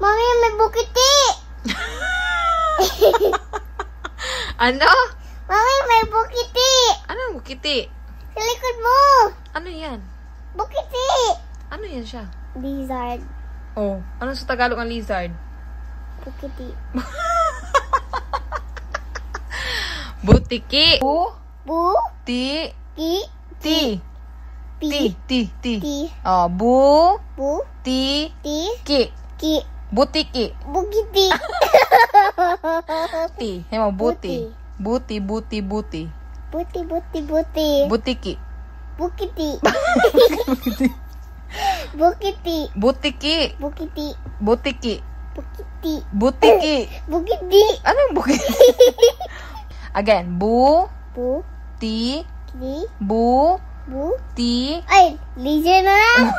Mami, may bukiti! Ano? Mami, may bukiti! Ano bukiti? Sa likod mo! Ano yan? Bukiti! Ano yan siya? Lizard. Oh, ano sa Tagalog ang lizard? Bukiti. Butiki. Bu. Ti. Ki. Ti. Ti. Ti. Ti. Ti. Oh, bu. Bu. Ti. Ti. Ki. Ki. Butiki. Bukiti. Ti. Hemo, buti. Buti, buti, buti. Buti, buti, buti. Butiki. Bukiti. Bukiti. Butiki. Bukiti. Butiki. Bukiti. Butiki. Bukiti. Anong bukiti? Again. Bu. Bu. Ti. Ki. Bu. Bu. Ti. Ay, lizard na lang.